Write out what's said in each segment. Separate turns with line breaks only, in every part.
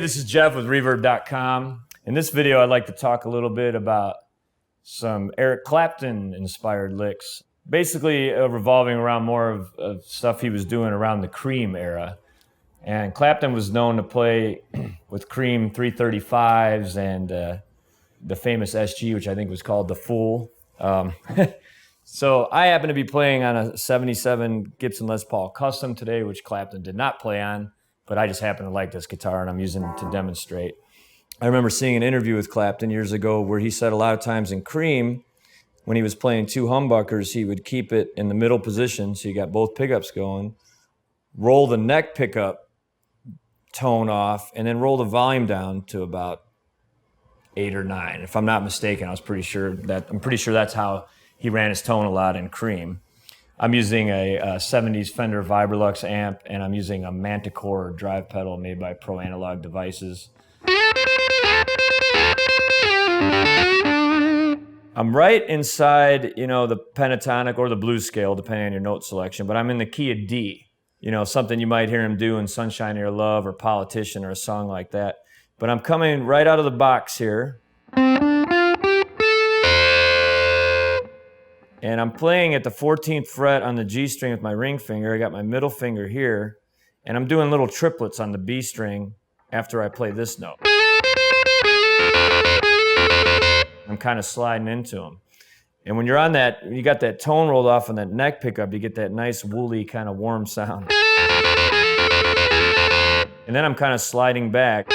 this is Jeff with Reverb.com. In this video, I'd like to talk a little bit about some Eric Clapton inspired licks, basically revolving around more of stuff he was doing around the Cream era. And Clapton was known to play with Cream 335s and the famous SG, which I think was called the Fool. So I happen to be playing on a 77 Gibson Les Paul Custom today, which Clapton did not play on, but I just happen to like this guitar and I'm using it to demonstrate. I remember seeing an interview with Clapton years ago where he said a lot of times in Cream, when he was playing two humbuckers, he would keep it in the middle position, so you got both pickups going, roll the neck pickup tone off, and then roll the volume down to about 8 or 9. If I'm not mistaken, I'm pretty sure that's how he ran his tone a lot in Cream. I'm using a 70s Fender Vibrolux amp, and I'm using a Manticore drive pedal made by Pro Analog Devices. I'm right inside, the pentatonic or the blues scale, depending on your note selection, but I'm in the key of D. Something you might hear him do in Sunshine of Your Love or Politician or a song like that. But I'm coming right out of the box here. And I'm playing at the 14th fret on the G string with my ring finger. I got my middle finger here. And I'm doing little triplets on the B string after I play this note. I'm kind of sliding into them. And when you're on that, you got that tone rolled off on that neck pickup, you get that nice woolly kind of warm sound. And then I'm kind of sliding back.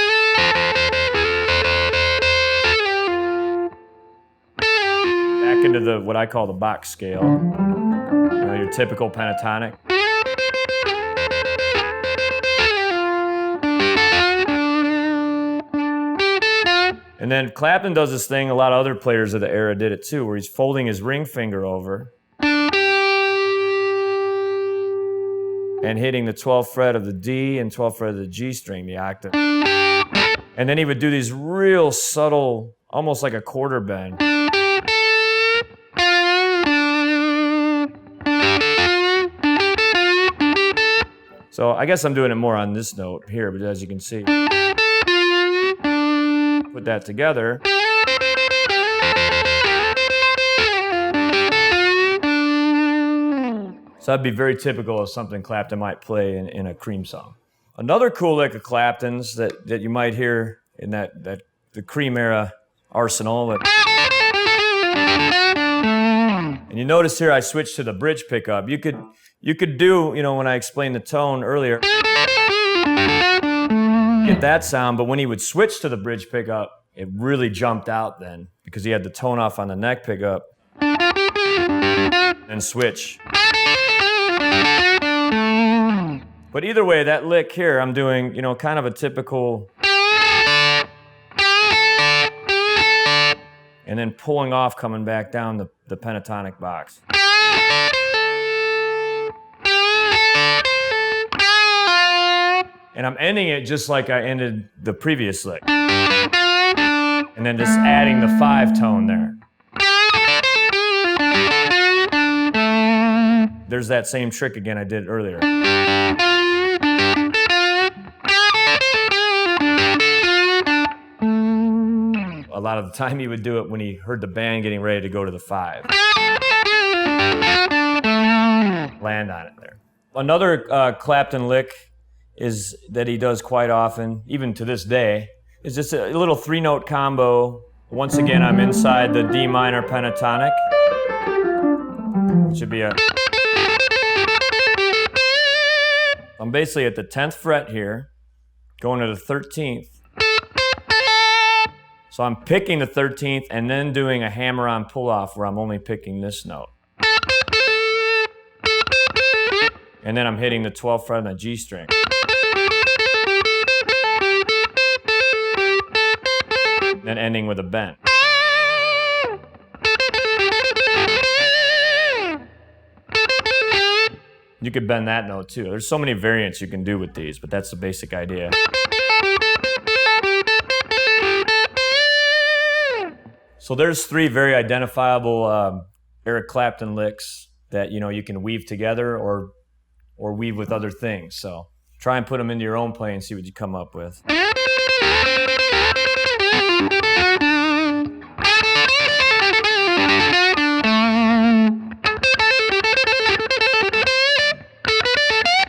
Back into what I call the box scale. Your typical pentatonic. And then Clapton does this thing, a lot of other players of the era did it too, where he's folding his ring finger over and hitting the 12th fret of the D and 12th fret of the G string, the octave. And then he would do these real subtle, almost like a quarter bend. So I guess I'm doing it more on this note here, but as you can see. Put that together. So that'd be very typical of something Clapton might play in a Cream song. Another cool lick of Clapton's that you might hear in the Cream era arsenal. And you notice here I switched to the bridge pickup. You could do, when I explained the tone earlier, get that sound, but when he would switch to the bridge pickup, it really jumped out then because he had the tone off on the neck pickup and switch. But either way, that lick here, I'm doing, kind of a typical, and then pulling off, coming back down the pentatonic box. And I'm ending it just like I ended the previous lick. And then just adding the 5 tone there. There's that same trick again I did earlier. A lot of the time he would do it when he heard the band getting ready to go to the 5. Land on it there. Another Clapton lick is that he does quite often, even to this day, is just a little 3-note combo. Once again, I'm inside the D minor pentatonic. It should be I'm basically at the 10th fret here, going to the 13th. So I'm picking the 13th and then doing a hammer-on pull-off where I'm only picking this note. And then I'm hitting the 12th fret on the G string. And ending with a bend. You could bend that note too. There's so many variants you can do with these, but that's the basic idea. So there's 3 very identifiable Eric Clapton licks that you can weave together or weave with other things. So try and put them into your own play and see what you come up with.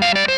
Bye.